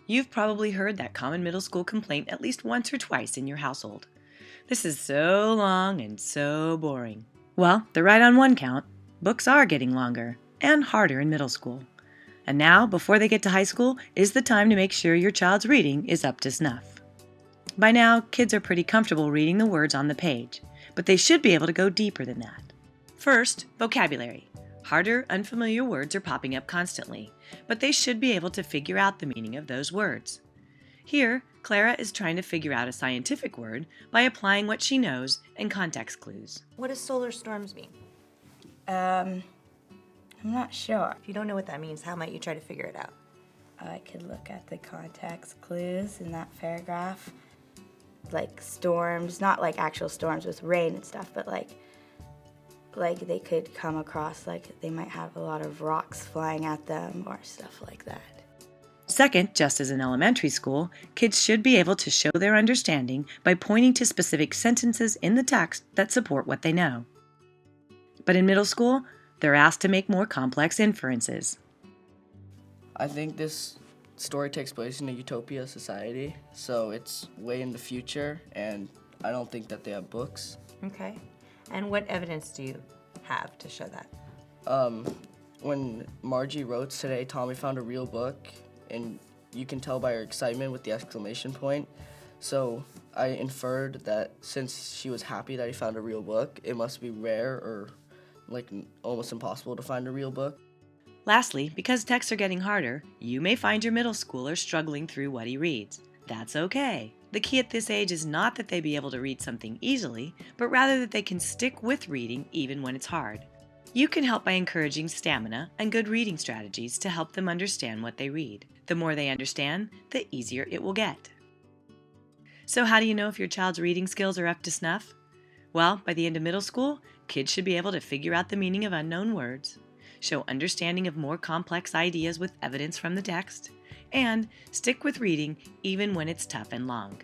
You've probably heard that common middle school complaint at least once or twice in your household. This is so long and so boring. Well, they're right on one count. Books are getting longer and harder in middle school. And now, before they get to high school, is the time to make sure your child's reading is up to snuff. By now, kids are pretty comfortable reading the words on the page, but they should be able to go deeper than that. First, vocabulary. Harder, unfamiliar words are popping up constantly, but they should be able to figure out the meaning of those words. Here, Clara is trying to figure out a scientific word by applying what she knows and context clues. What does solar storms mean? I'm not sure. If you don't know what that means, how might you try to figure it out? I could look at the context clues in that paragraph. Like storms, not like actual storms with rain and stuff, but like they could come across, like they might have a lot of rocks flying at them or stuff like that. Second, just as in elementary school, kids should be able to show their understanding by pointing to specific sentences in the text that support what they know. But in middle school, they're asked to make more complex inferences. I think this story takes place in a utopia society, so it's way in the future, and I don't think that they have books. Okay. And what evidence do you have to show that? When Margie wrote today, Tommy found a real book, and you can tell by her excitement with the exclamation point. So I inferred that since she was happy that he found a real book, it must be rare or like almost impossible to find a real book. Lastly, because texts are getting harder, you may find your middle schooler struggling through what he reads. That's okay. The key at this age is not that they be able to read something easily, but rather that they can stick with reading even when it's hard. You can help by encouraging stamina and good reading strategies to help them understand what they read. The more they understand, the easier it will get. So how do you know if your child's reading skills are up to snuff? Well, by the end of middle school, kids should be able to figure out the meaning of unknown words, show understanding of more complex ideas with evidence from the text, and stick with reading even when it's tough and long.